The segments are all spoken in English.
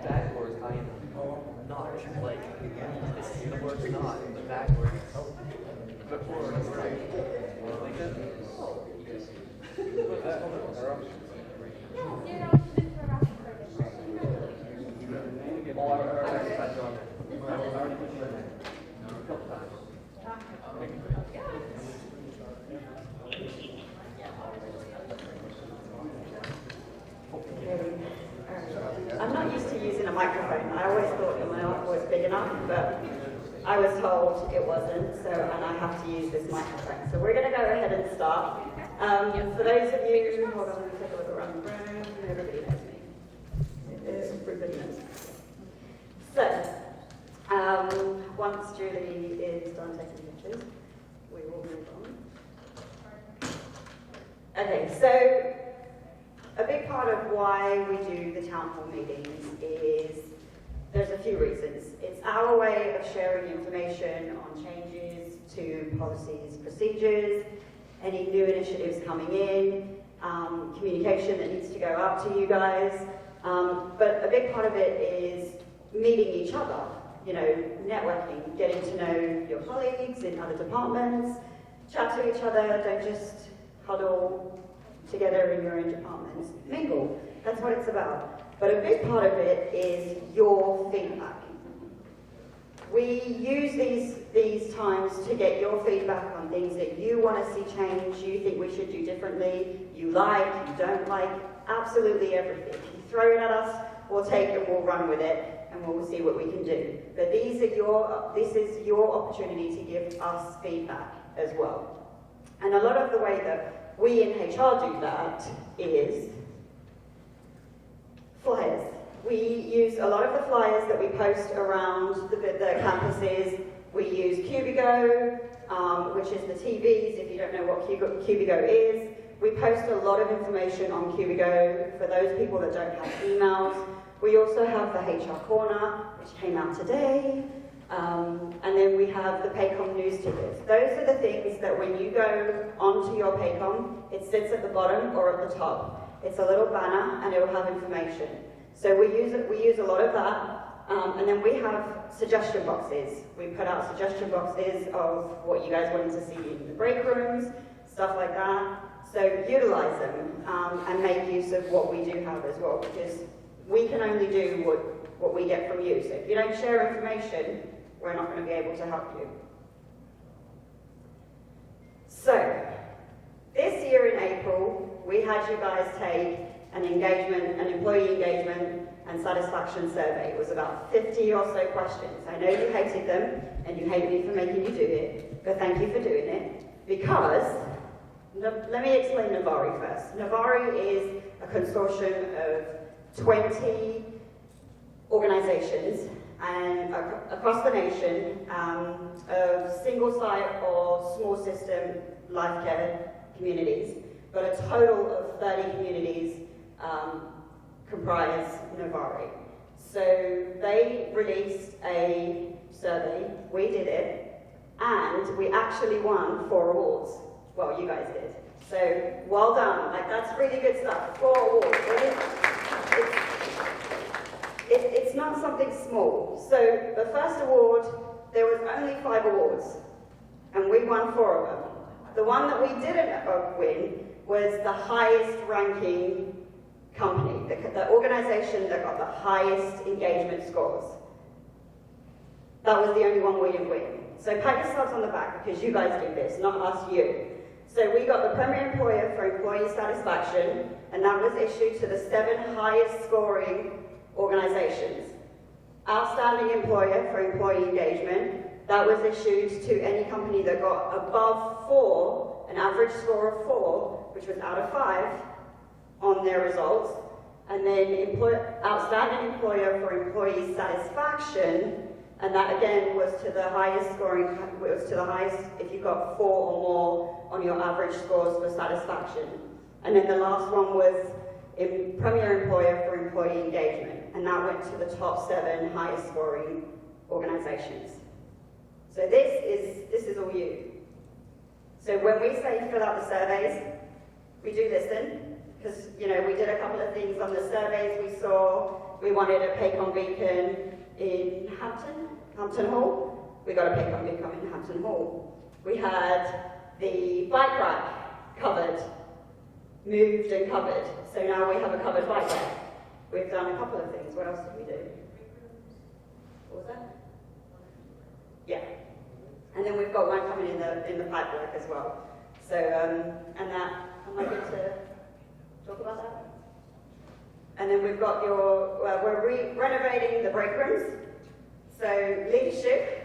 Backwards, I am not like this is the word's not, but backwards. Backwards, right? Like that? I'm not used to using a microphone. I always thought that my mic was big enough, but I was told it wasn't, and I have to use this microphone. So we're going to go ahead and start. For those of you, hold on, let me take a look around the room. Everybody knows me. Everybody knows me. So, once Julie is done taking pictures, we will move on. Okay, so a big part of why we do the town hall meetings is there's a few reasons. It's our way of sharing information on changes to policies, procedures, any new initiatives coming in, communication that needs to go out to you guys. But a big part of it is meeting each other, networking, getting to know your colleagues in other departments, chat to each other, don't just huddle together in your own departments, mingle. That's what it's about. But a big part of it is your feedback. We use these times to get your feedback on things that you want to see change, you think we should do differently, you like, you don't like, absolutely everything. You throw it at us, we'll take it, we'll run with it, and we'll see what we can do. But this is your opportunity to give us feedback as well. And a lot of the way that we in HR do that is flyers. We use a lot of the flyers that we post around the campuses. We use Cubigo, which is the TVs, if you don't know what Cubigo is. We post a lot of information on Cubigo for those people that don't have emails. We also have the HR Corner, which came out today. And then we have the Paycom news tickets. Those are the things that when you go onto your Paycom, it sits at the bottom or at the top. It's a little banner and it will have information. So we use a lot of that. And then we have suggestion boxes. We put out suggestion boxes of what you guys wanted to see in the break rooms, stuff like that. So utilize them and make use of what we do have as well, because we can only do what we get from you. So if you don't share information, we're not going to be able to help you. So, this year in April, we had you guys take an employee engagement and satisfaction survey. It was about 50 or so questions. I know you hated them, and you hate me for making you do it, but thank you for doing it, because, let me explain Navari first. Navari is a consortium of 20 organizations and across the nation of single site or small system life care communities, but a total of 30 communities comprise Navari. So they released a survey, we did it, and we actually won 4 awards. Well, you guys did. So well done, that's really good stuff. 4 awards. It's not something small. So the first award, there was only 5 awards, and we won 4 of them. The one that we didn't win was the highest ranking company, the organization that got the highest engagement scores. That was the only one we didn't win. So pat yourselves on the back, because you guys did this, not us, you. So we got the Premier Employer for Employee Satisfaction, and that was issued to the 7 highest scoring organizations. Outstanding Employer for Employee Engagement, that was issued to any company that got above 4, an average score of 4, which was out of 5 on their results. And then Outstanding Employer for Employee Satisfaction, and that again was to the highest scoring, was to the highest if you got 4 or more on your average scores for satisfaction. And then the last one was Premier Employer for Employee Engagement, and that went to the top 7 highest scoring organizations. So this is all you. So when we say fill out the surveys, we do listen, because we did a couple of things on the surveys. We saw we wanted a Paycom beacon in Hampton Hall. We got a Paycom beacon in Hampton Hall. We had the bike rack covered, moved and covered. So now we have a covered bike rack. We've done a couple of things. What else did we do? What was that? Yeah. And then we've got one coming in the pipework as well. So, and that, am I good to talk about that? And then we've got we're renovating the break rooms. So leadership,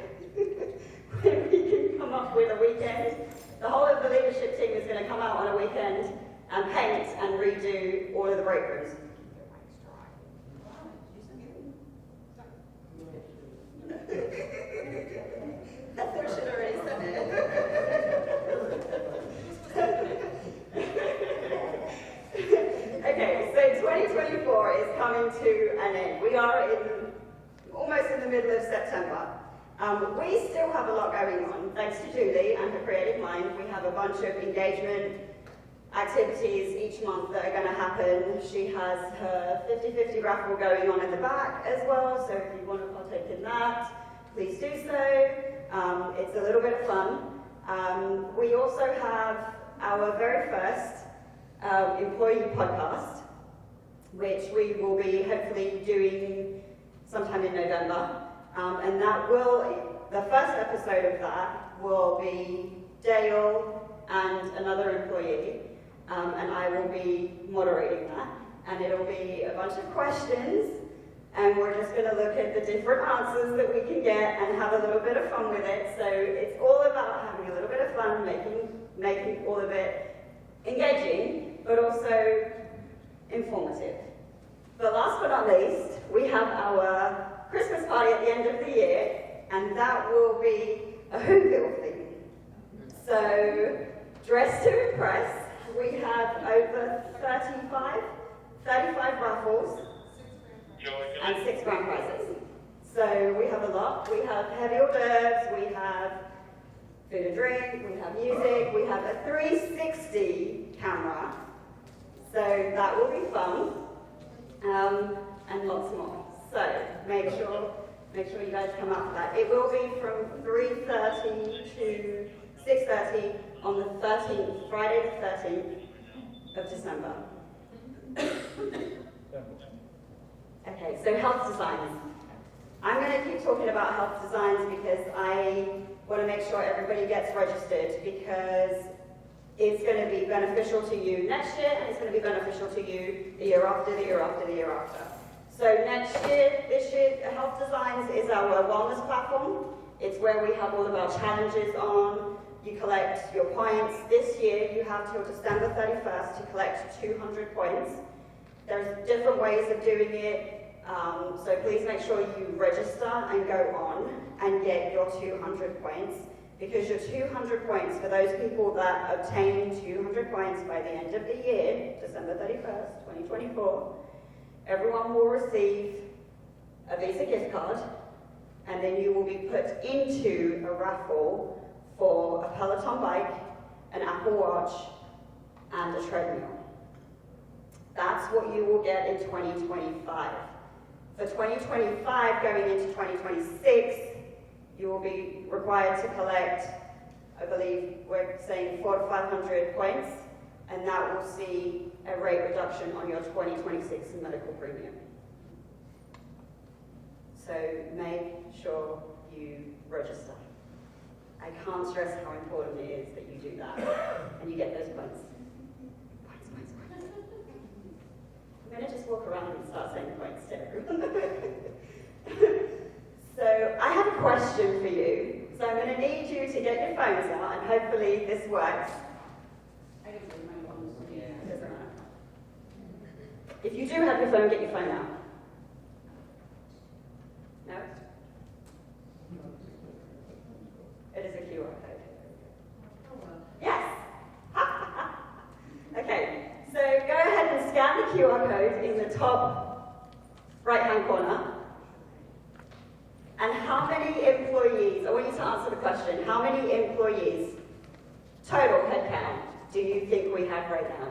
when we can come up with a weekend, the whole of the leadership team is going to come out on a weekend and paint and redo all of the break rooms. I thought I should have already said it. Okay, so 2024 is coming to an end. We are almost in the middle of September. We still have a lot going on. Thanks to Julie and her creative mind, we have a bunch of engagement activities each month that are going to happen. She has her 50-50 raffle going on in the back as well, so if you want to partake in that, please do so. It's a little bit of fun. We also have our very first employee podcast, which we will be hopefully doing sometime in November. And the first episode of that will be Dale and another employee, and I will be moderating that. And it'll be a bunch of questions, and we're just going to look at the different answers that we can get and have a little bit of fun with it. So it's all about having a little bit of fun, making all of it engaging, but also informative. But last but not least, we have our Christmas party at the end of the year, and that will be a Whoville theme. So, dress to impress. We have over 35 raffles and 6 grand prizes. So we have a lot. We have heavy hors d'oeuvres, we have food and drink, we have music, we have a 360 camera. So that will be fun, and lots more. So make sure you guys come up for that. It will be from 3:30 to 6:30 on the 13th, Friday the 13th of December. Okay, so health designs. I'm going to keep talking about health designs because I want to make sure everybody gets registered, because it's going to be beneficial to you next year, and it's going to be beneficial to you the year after, the year after, the year after. So this year, Health Designs is our wellness platform. It's where we have all of our challenges on. You collect your points. This year, you have till December 31st to collect 200 points. There's different ways of doing it. So please make sure you register and go on and get your 200 points, because your 200 points, for those people that obtain 200 points by the end of the year, December 31st, 2024, everyone will receive a Visa gift card, and then you will be put into a raffle for a Peloton bike, an Apple Watch, and a treadmill. That's what you will get in 2025. For 2025, going into 2026, you will be required to collect, I believe we're saying 400 to 500 points, and that will see a rate reduction on your 2026 medical premium. So make sure you register. I can't stress how important it is that you do that, and you get those points. Points. I'm going to just walk around and start saying points to everyone. So I have a question for you. So I'm going to need you to get your phones out, and hopefully this works. I don't bring my phone. Yeah, it doesn't matter. If you do have your phone, get your phone out. No? It is a QR code. Oh, well. Yes! Okay, so go ahead and scan the QR code in the top right-hand corner. And how many employees, I want you to answer the question, how many employees, total headcount, do you think we have right now?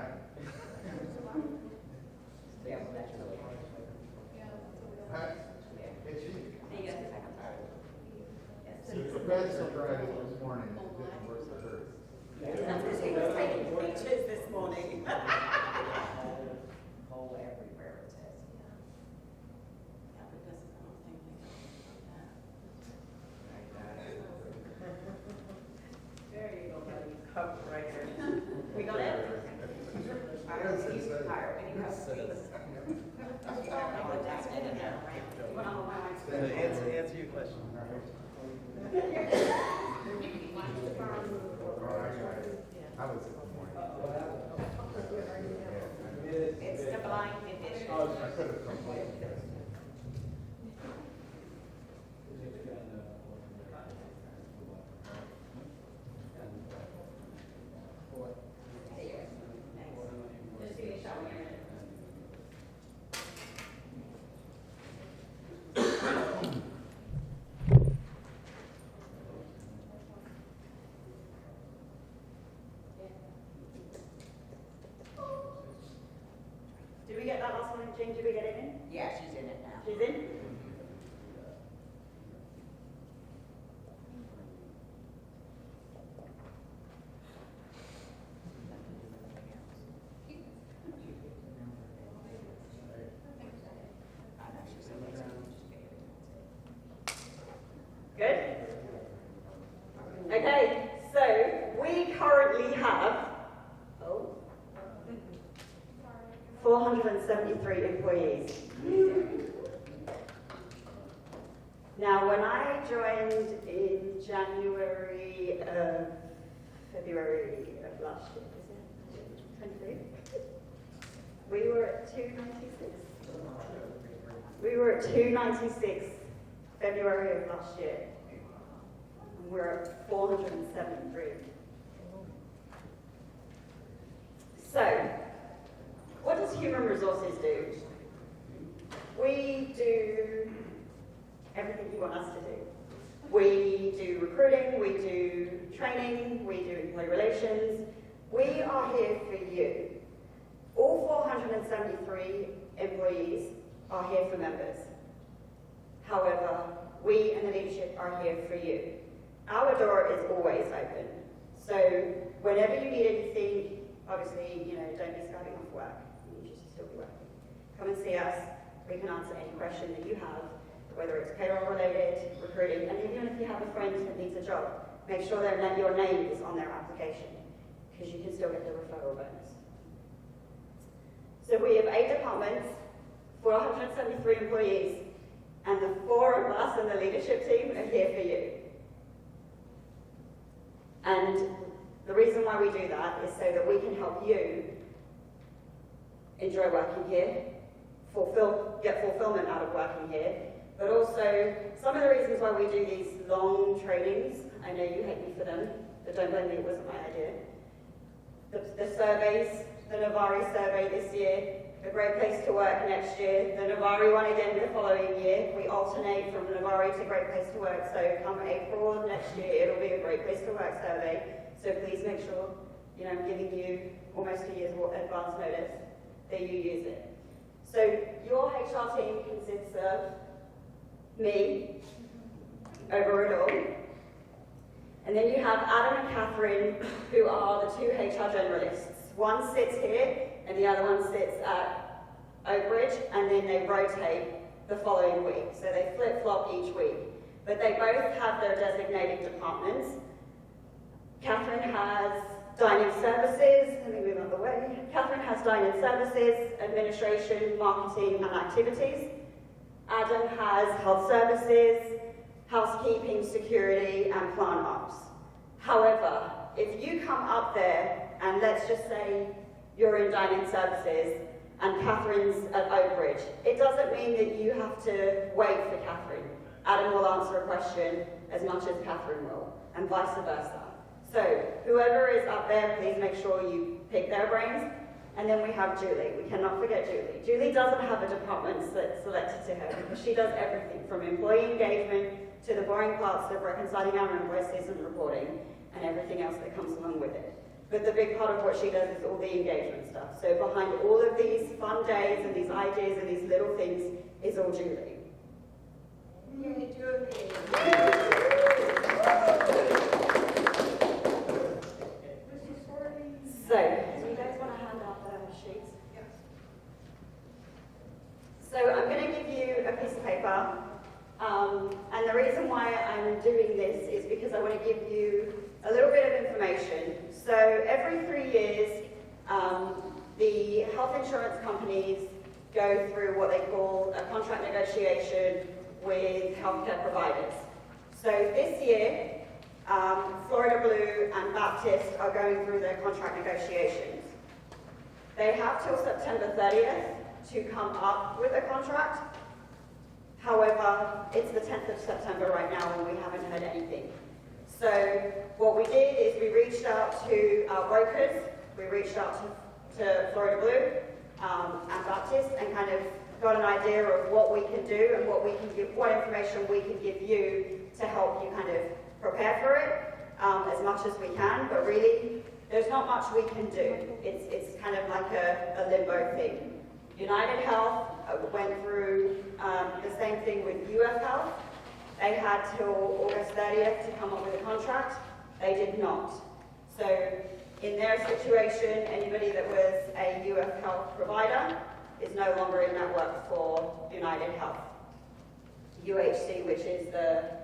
now. Huh? It's you. The professor tried it this morning, it didn't work for her. He was taking pictures this morning. Whole everywhere it says. Yeah, because I don't think they There you go, buddy. Copywriter. We got it? Answer your question. I was at the morning. It's the blind condition. I could have come late. Just give me a shot when you're ready. Did we get that last one, Jane? Did we get it in? Yeah, she's in it now. She's in? I know she's in it. Good? Okay, so we currently have 473 employees. Now, when I joined in February of last year, is it 23? We were at 296. We were at 296 February of last year. And we're at 473. So, what does human resources do? We do everything you want us to do. We do recruiting, we do training, we do employee relations. We are here for you. All 473 employees are here for members. However, we and the leadership are here for you. Our door is always open. So whenever you need anything, obviously, don't be scrubbing off work. You should still be working. Come and see us. We can answer any question that you have, whether it's payroll related, recruiting, and even if you have a friend that needs a job, make sure that your name is on their application, because you can still get the referral bonus. So we have 8 departments, 473 employees, and the 4 of us and the leadership team are here for you. And the reason why we do that is so that we can help you enjoy working here, get fulfillment out of working here, but also some of the reasons why we do these long trainings. I know you hate me for them, but don't blame me, it wasn't my idea. The surveys, the Navari survey this year, a great place to work next year, the Navari one again the following year. We alternate from Navari to great place to work, so come April of next year, it'll be a great place to work survey. So please make sure, I'm giving you almost a year's advance notice that you use it. So your HR team consists of me, over it all. And then you have Adam and Catherine, who are the 2 HR generalists. One sits here, and the other one sits at Oakbridge, and then they rotate the following week. So they flip-flop each week. But they both have their designated departments. Catherine has dining services, let me move out of the way. Catherine has dining services, administration, marketing, and activities. Adam has health services, housekeeping, security, and plant ops. However, if you come up there and let's just say you're in dining services and Catherine's at Oakbridge, it doesn't mean that you have to wait for Catherine. Adam will answer a question as much as Catherine will, and vice versa. So whoever is up there, please make sure you pick their brains. And then we have Julie. We cannot forget Julie. Julie doesn't have a department that's selected to her because she does everything from employee engagement to the boring parts of reconciling our invoices and reporting and everything else that comes along with it. But the big part of what she does is all the engagement stuff. So behind all of these fun days and these ideas and these little things is all Julie. Yay, Julie. So, do you guys want to hand out the sheets? Yes. So I'm going to give you a piece of paper, and the reason why I'm doing this is because I want to give you a little bit of information. So every 3 years, the health insurance companies go through what they call a contract negotiation with healthcare providers. So this year, Florida Blue and Baptist are going through their contract negotiations. They have till September 30th to come up with a contract. However, it's the 10th of September right now and we haven't heard anything. So what we did is we reached out to our brokers, we reached out to Florida Blue and Baptist and kind of got an idea of what we can do and what we can give, what information we can give you to help you kind of prepare for it as much as we can, but really there's not much we can do. It's kind of like a limbo thing. United Health went through the same thing with UF Health. They had till August 30th to come up with a contract. They did not. So in their situation, anybody that was a UF Health provider is no longer in network for United Health. UHC, which is the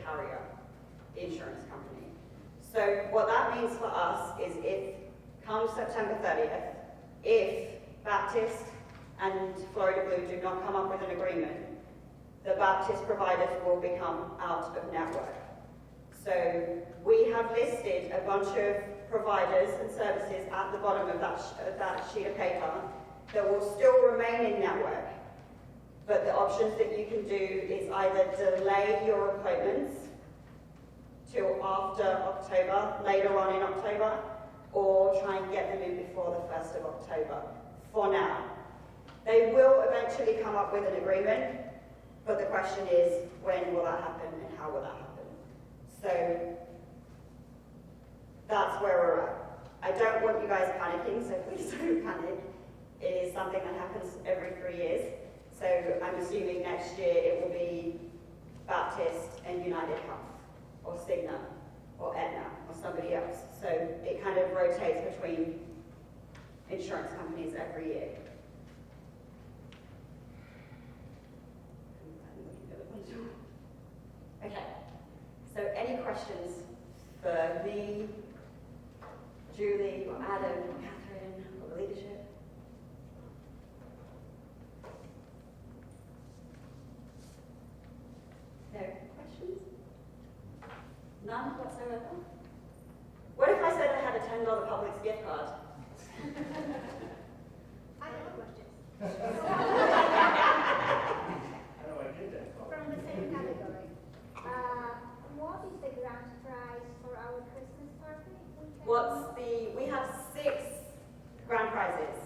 carrier, the insurance company. So what that means for us is if, come September 30th, if Baptist and Florida Blue do not come up with an agreement, the Baptist providers will become out of network. So we have listed a bunch of providers and services at the bottom of that sheet of paper that will still remain in network. But the options that you can do is either delay your appointments till after October, later on in October, or try and get them in before the 1st of October, for now. They will eventually come up with an agreement, but the question is, when will that happen and how will that happen? So that's where we're at. I don't want you guys panicking, so please don't panic. It is something that happens every 3 years. So I'm assuming next year it will be Baptist and United Health, or Cigna, or Aetna, or somebody else. So it kind of rotates between insurance companies every year. Okay, so any questions for me, Julie, or Adam, or Catherine, or the leadership? No questions? None whatsoever? What if I said I had a $10 Publix gift card? I have a question. How do I get that? From the same category. What is the grand prize for our Christmas party? We have 6 grand prizes.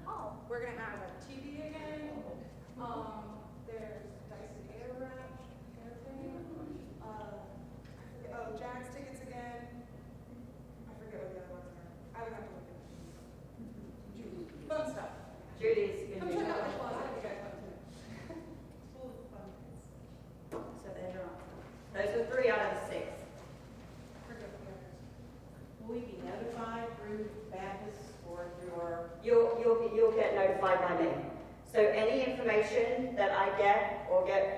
Oh, We're gonna have a TV again. There's Dyson Airwrap, everything. Jack's tickets again. I forget what the other ones are. I would have to look at it. Fun stuff. Julie's I'm going to trying do out my that. closet. You guys want to? It's full of fun things. So there's your answer. Those were 3 out of the 6. Forget the others. Will we be notified through Baptist or through our? You'll get notified by me. So any information that I get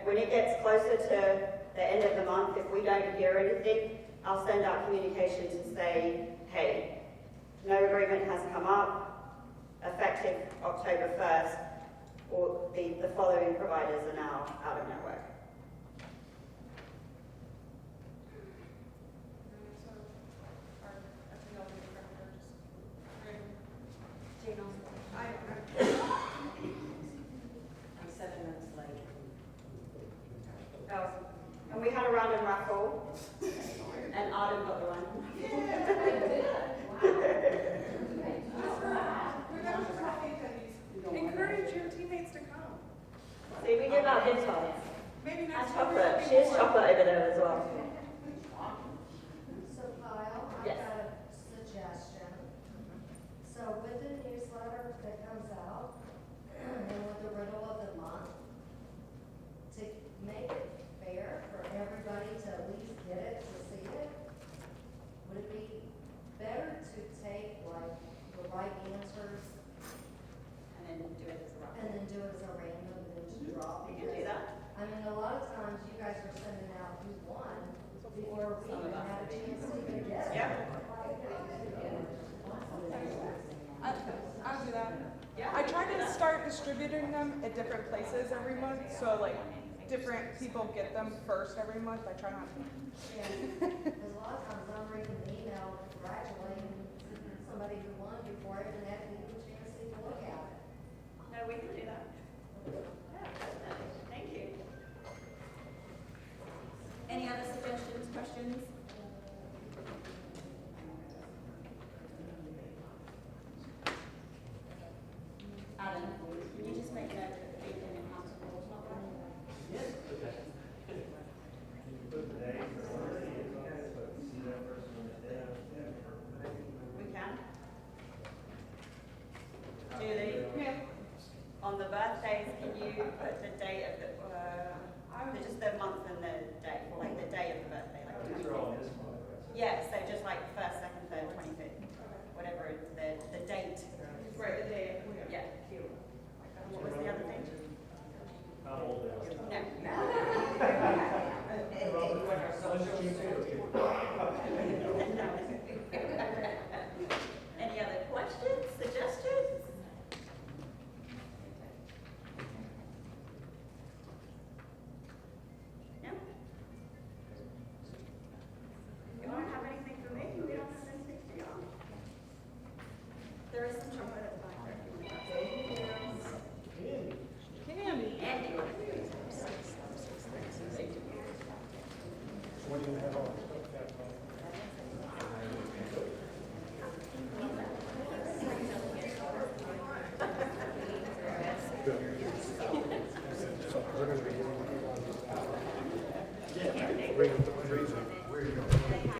when it gets closer to the end of the month, if we don't hear anything, I'll send out communication to say, hey, no agreement has come up, effective October 1st, or the following providers are now out of network. So, our FPL director just. Gina? I'm 7 minutes late. And we had a random raffle, and Arden got the one. Encourage your teammates to come. See, we give out gift cards. distributing them at different places every month, so like different people get them first every month. I try not to. Yeah, because a lot of times I'm reading the email congratulating somebody who won before I even had a chance to even look at it. No, we can do that. Yeah, definitely. Thank you. Any other suggestions, questions? Adam, can you just make note that the beacon in House Hall is not running? We can. Julie? Yeah. On the birthdays, can you put the date of the, just the month and the day, like the day of the birthday, like. These are all this month. Yes,